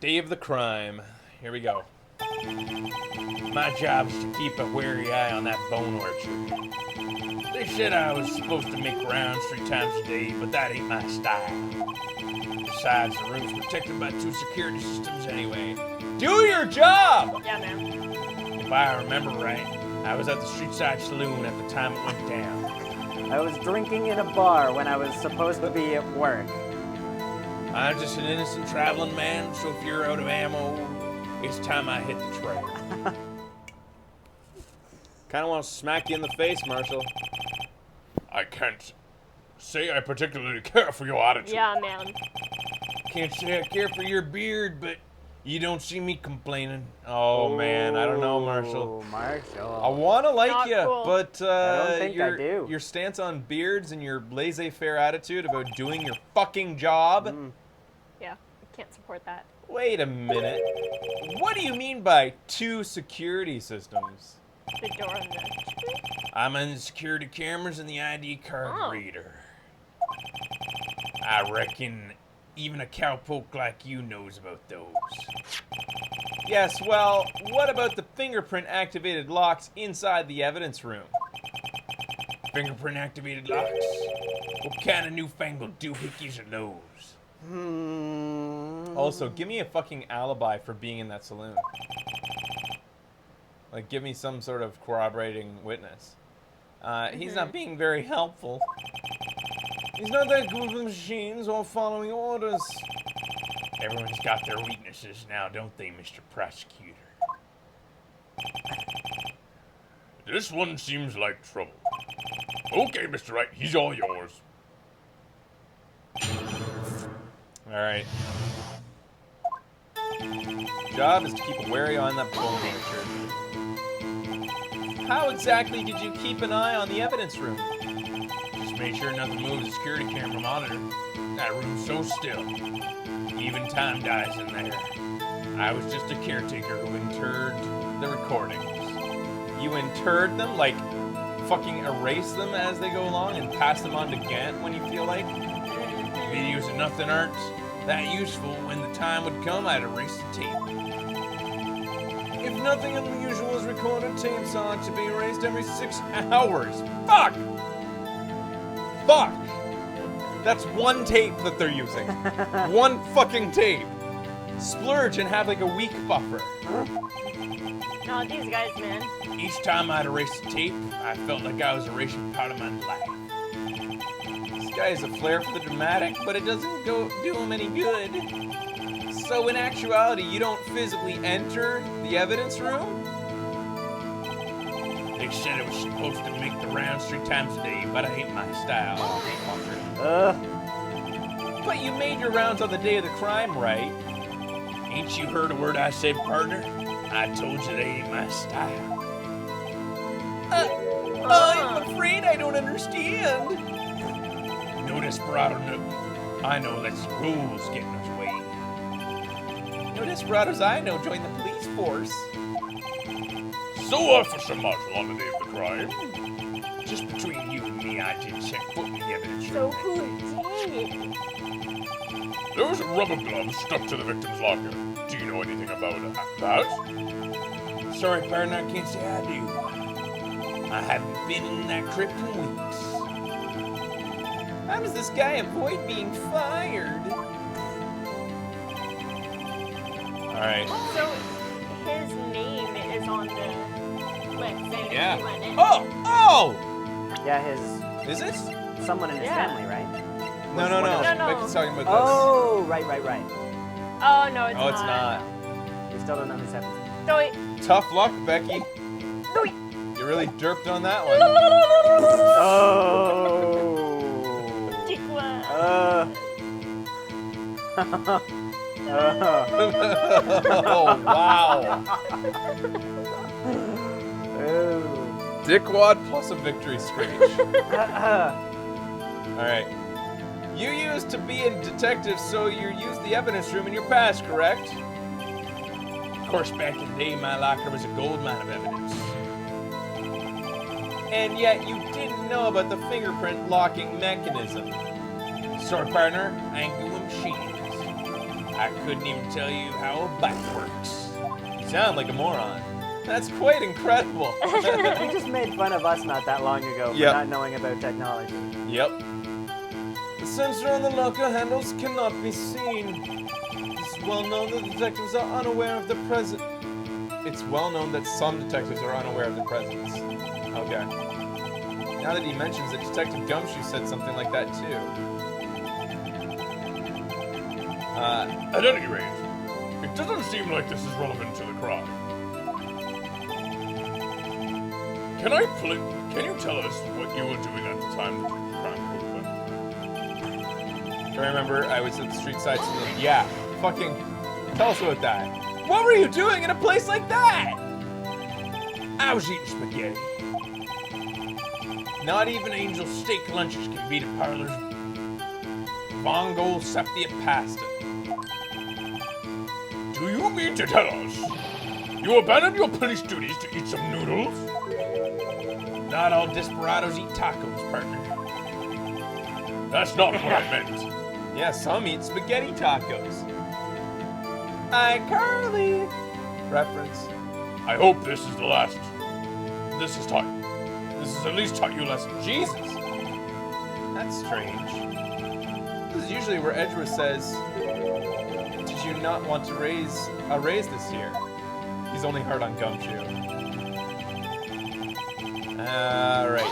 Day of the crime. Here we go. My job is to keep a wary eye on that bone orchard. They said I was supposed to make rounds 3 times a day, but that ain't my style. Besides, the room's protected by 2 security systems anyway. Do your job! Yeah, man. If I remember right, I was at the Streetside Saloon at the time it went down. I was drinking in a bar when I was supposed to be at work. I'm just an innocent traveling man, so if you're out of ammo, it's time I hit the trail. Kinda want to smack you in the face, Marshall. I can't say I particularly care for your attitude. Yeah, man. Can't say I care for your beard, but you don't see me complaining. Oh, man, I don't know, Marshall. Oh, Marshall. I want to like Not you, cool. but I don't think I do. Your stance on beards and your laissez-faire attitude about doing your fucking job. Yeah, I can't support that. Wait a minute. What do you mean by 2 security systems? The door on the... I'm in the security cameras and the ID card Oh. reader. I reckon even a cowpoke like you knows about those. Yes, well, what about the fingerprint-activated locks inside the evidence room? Fingerprint-activated locks? What kind of newfangled doohickeys are those? Also, give me a fucking alibi for being in that saloon. Like, give me some sort of corroborating witness. He's not being very helpful. He's not that good with machines or following orders. Everyone's got their weaknesses now, don't they, Mr. Prosecutor? This one seems like trouble. Okay, Mr. Wright, he's all yours. Alright. Job is to keep a wary eye on that bone orchard. How exactly did you keep an eye on the evidence room? Just made sure nothing moves the security camera monitor. That room's so still. Even time dies in there. I was just a caretaker who interred the recordings. You interred them? Like, fucking erase them as they go along and pass them on to Gant when you feel like? Videos of nothing aren't that useful. When the time would come, I'd erase the tape. If nothing unusual is recorded, tapes are to be erased every 6 hours. Fuck! Fuck! That's 1 tape that they're using. 1 fucking tape. Splurge and have like a week buffer. No, these guys, man. Each time I'd erase the tape, I felt like I was erasing part of my life. This guy has a flair for the dramatic, but it doesn't do him any good. So in actuality, you don't physically enter the evidence room? They said it was supposed to make the rounds 3 times a day, but I ain't my style. But you made your rounds on the day of the crime, right? Ain't you heard a word I said, partner? I told you they ain't my style. I'm afraid I don't understand. No desperado, no. I know that's the rules get in his way. No desperados I know join the police force. So Officer Marshall on the day of the crime. Just between you and me, I did check foot in the evidence So room. who did? There was a rubber glove stuck to the victim's locker. Do you know anything about that? Sorry, partner, I can't say I do. I haven't been in that crypt in weeks. How does this guy avoid being fired? Alright. So his name is on the list. Saying Yeah. He went in. Oh! Yeah, his Is it? someone in his Yeah. family, right? No. No. Becky's talking about this. Oh, right. Oh, no, it's Oh, it's not. We still don't know who's happening. So wait. Tough luck, Becky. You really derped on that one. Oh. Oh, wow. Dickwad plus a victory screech. Alright. You used to be a detective, so you used the evidence room in your past, correct? Of course, back in the day, my locker was a gold mine of evidence. And yet, you didn't know about the fingerprint locking mechanism. Sorry, partner, I ain't doing machines. I couldn't even tell you how a bike works. You sound like a moron. That's quite incredible. You just made fun of us not that long ago for Yep. not knowing about technology. Yep. The sensor on the locker handles cannot be seen. It's well known that detectives are unaware of the presence. It's well known that some detectives are unaware of the presence. Okay. Now that he mentions it, Detective Gumshoe said something like that too. At any rate, it doesn't seem like this is relevant to the crime. Can you tell us what you were doing at the time that the crime occurred? I remember I was at the street side saloon. Yeah, fucking tell us about that. What were you doing in a place like that? I was eating spaghetti. Not even Angel steak lunches can beat a parlor's Vongo sepia pasta. Do you mean to tell us you abandoned your police duties to eat some noodles? Not all desperados eat tacos, partner. That's not what I meant. Yeah, some eat spaghetti tacos. iCarly reference. I hope this is the last. This has at least taught you a lesson. Jesus. That's strange. This is usually where Edgeworth says, did you not want to raise a raise this year? He's only hard on Gumshoe. Alright.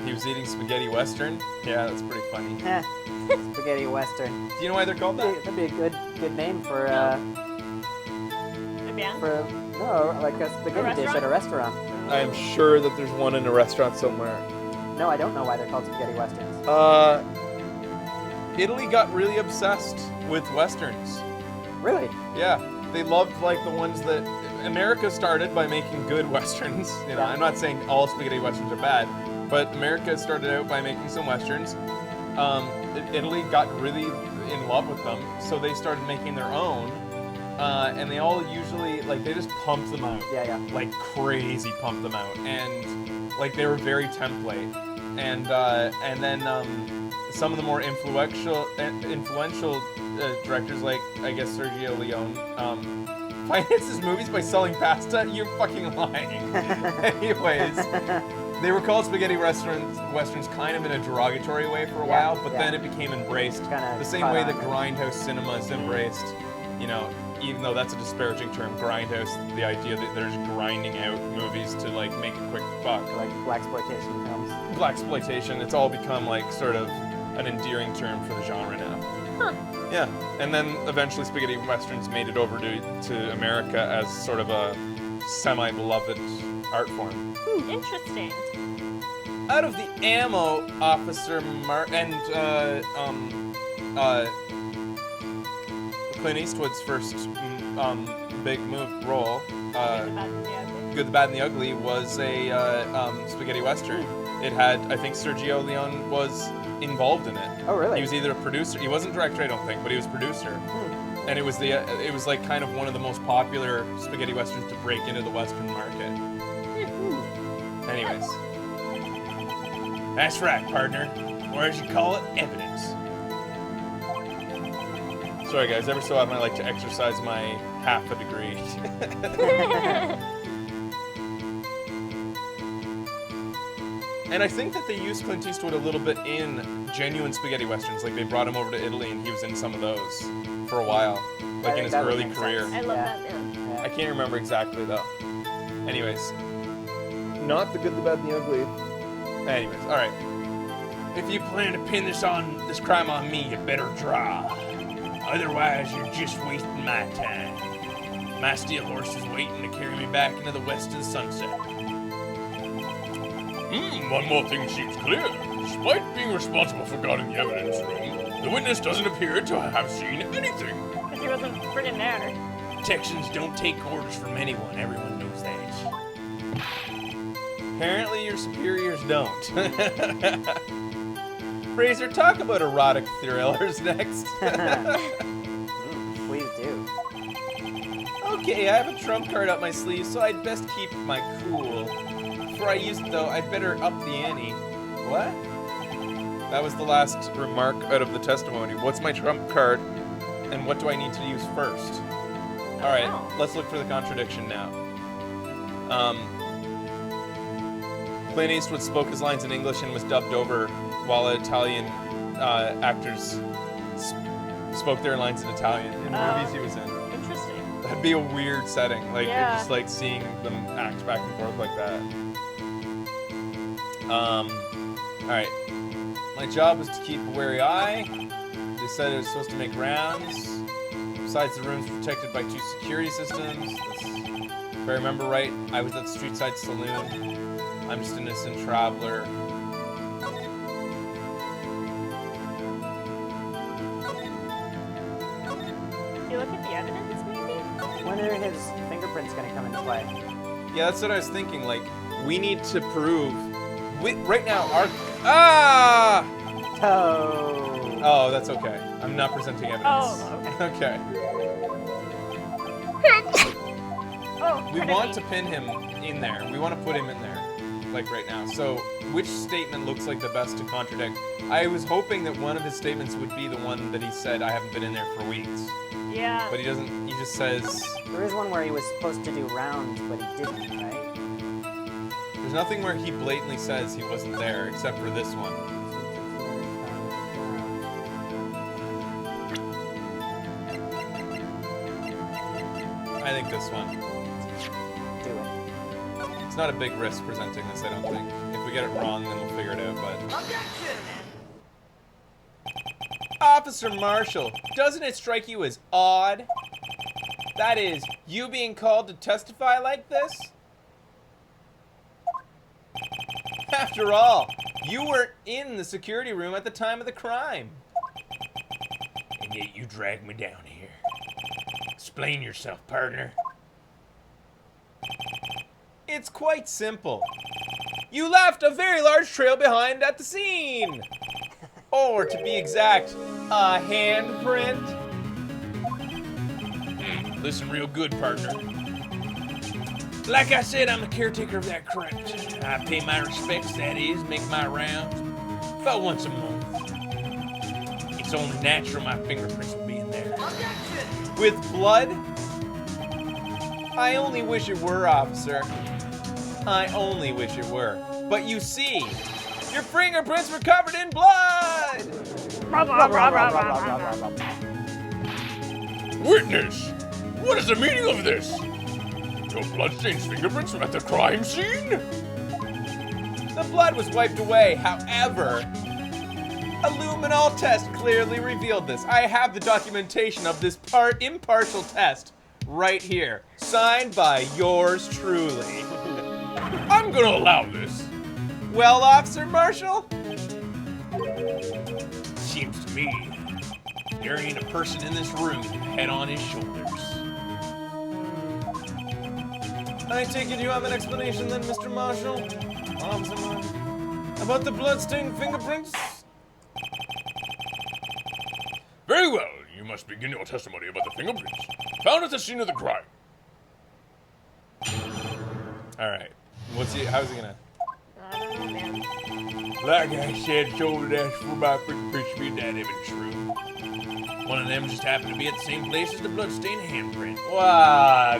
He was eating spaghetti western? Yeah, that's pretty funny. Spaghetti Western. Do you know why they're called that? That'd be a good name for A band? like a spaghetti dish at a restaurant. I am sure that there's one in a restaurant somewhere. No, I don't know why they're called spaghetti westerns. Italy got really obsessed with westerns. Really? Yeah, they loved like the ones that America started by making good westerns. You know, Yeah. I'm not saying all spaghetti westerns are bad, but America started out by making some westerns. Italy got really in love with them, so they started making their own. And they all usually they just pumped them out. Yeah. Like crazy pumped them out, and like they were very template. And then some of the more influential directors, like I guess Sergio Leone, finances movies by selling pasta. You're fucking lying. Anyways, they were called spaghetti westerns kind of in a derogatory way for a while, but then it became embraced Kinda the same way that grindhouse cinema is embraced. You know, even though that's a disparaging term, grindhouse, the idea that they're just grinding out movies to like make a quick buck. Like blaxploitation films. Blaxploitation, it's all become like sort of an endearing term for the genre now. Huh. Yeah, and then eventually spaghetti westerns made it over to America as sort of a semi-beloved art form. Interesting. Out of the ammo, Officer Clint Eastwood's first big role, Good, the Bad, and the Ugly, was a spaghetti western. It had, I think Sergio Leone was involved in it. Oh, really? He was either a producer, he wasn't director, I don't think, but he was producer. And it was like kind of one of the most popular spaghetti westerns to break into the western market. Anyways. That's right, partner. Or as you call it, evidence. Sorry guys, every so often I like to exercise my half a degree. And I think that they used Clint Eastwood a little bit in genuine spaghetti westerns. Like they brought him over to Italy and he was in some of those for a while. Like in his early career. I love that man. Yeah. I can't remember exactly though. Anyways. Not The Good, the Bad, and the Ugly. Anyways, alright. If you plan to pin this crime on me, you better draw. Otherwise, you're just wasting my time. My steel horse is waiting to carry me back into the west of the sunset. One more thing seems clear. Despite being responsible for guarding the evidence room, the witness doesn't appear to have seen anything. Because he wasn't friggin' there. Texans don't take orders from anyone. Everyone knows that. Apparently your superiors don't. Fraser, talk about erotic thrillers next. Please do. Okay, I have a trump card up my sleeve, so I'd best keep my cool. Before I use it, though, I'd better up the ante. What? That was the last remark out of the testimony. What's my trump card, and what do I need to use first? All right, let's look for the contradiction now. Clint Eastwood spoke his lines in English and was dubbed over, while Italian actors spoke their lines in Italian in the movies he was in. Interesting. That'd be a weird setting, like just like seeing them act back and forth like that. All right. My job was to keep a wary eye. They said it was supposed to make rounds. Besides, the room's protected by 2 security systems. If I remember right, I was at the Streetside Saloon. I'm just an innocent traveler. You look at the evidence, maybe? When are his fingerprints gonna come into play? Yeah, that's what I was thinking. Like, we need to prove. Right now, our Oh, that's okay. I'm not presenting evidence. Oh, okay. We want to pin him in there. We want to put him in there, like right now. So, which statement looks like the best to contradict? I was hoping that one of his statements would be the one that he said, I haven't been in there for weeks. Yeah. But he doesn't, he just says... There is one where he was supposed to do rounds, but he didn't, right? There's nothing where he blatantly says he wasn't there, except for this one. I think this one. Do it. It's not a big risk presenting this, I don't think. If we get it wrong, then we'll figure it out, but... Officer Marshall, doesn't it strike you as odd? That is, you being called to testify like this? After all, you weren't in the security room at the time of the crime. And yet you dragged me down here. Explain yourself, partner. It's quite simple. You left a very large trail behind at the scene. Or, to be exact, a handprint. Listen real good, partner. Like I said, I'm the caretaker of that crypt. I pay my respects, that is, make my rounds, about once a month. It's only natural my fingerprints will be in there. With blood? I only wish it were, officer. I only wish it were. But you see, your fingerprints were covered in blood! Witness! What is the meaning of this? Your bloodstained fingerprints were at the crime scene? The blood was wiped away, however, a luminol test clearly revealed this. I have the documentation of this impartial test right here, signed by yours truly. I'm gonna allow this. Well, Officer Marshall? Seems to me there ain't a person in this room with head on his shoulders. I take it you have an explanation then, Mr. Marshall? Officer Marshall? About the bloodstained fingerprints? Very well. You must begin your testimony about the fingerprints found at the scene of the crime. Alright. How's he gonna... I don't know, man. Like I said, shoulder dash for my fingerprints to be in that evidence room. One of them just happened to be at the same place as the bloodstained handprint. Wow,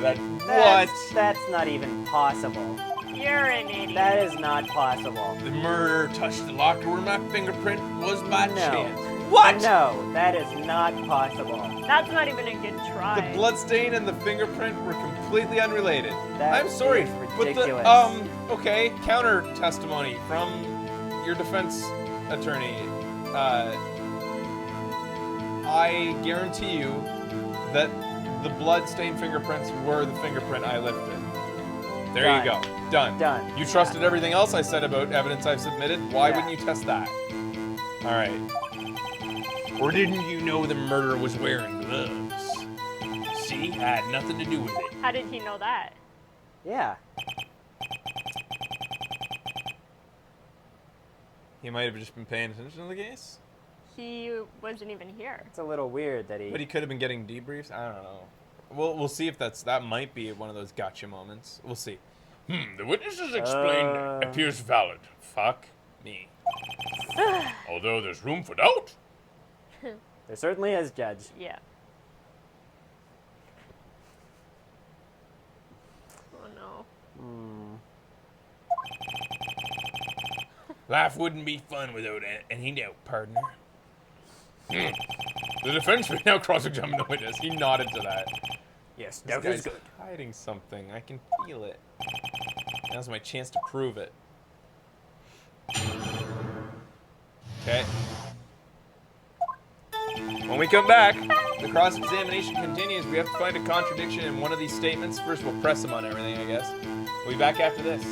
That's not even possible. You're an idiot. That is not possible. The murderer touched the locker where my fingerprint was by No. chance. What? No, that is not possible. That's not even a good try. The bloodstain and the fingerprint were completely unrelated. That I'm sorry, is but ridiculous. okay, counter testimony from your defense attorney. I guarantee you that the blood-stained fingerprints were the fingerprint I lifted. There you go. Done. Done. You trusted everything else I said about evidence I've submitted. Why wouldn't you test that? All right. Or didn't you know the murderer was wearing gloves? See, I had nothing to do with it. How did he know that? Yeah. He might have just been paying attention to the case. He wasn't even here. It's a little weird that he... But he could have been getting debriefs. I don't know. We'll see if that might be one of those gotcha moments. We'll see. The witness's explained appears valid. Fuck me. Although there's room for doubt. There certainly is, Judge. Yeah. Oh no. Life wouldn't be fun without any doubt, partner. The defense may now cross-examine the witness. He nodded to that. Yes, This doubt is guy's good. hiding something. I can feel it. Now's my chance to prove it. Okay. When we come back, the cross-examination continues. We have to find a contradiction in one of these statements. First, we'll press them on everything, I guess. We'll be back after this.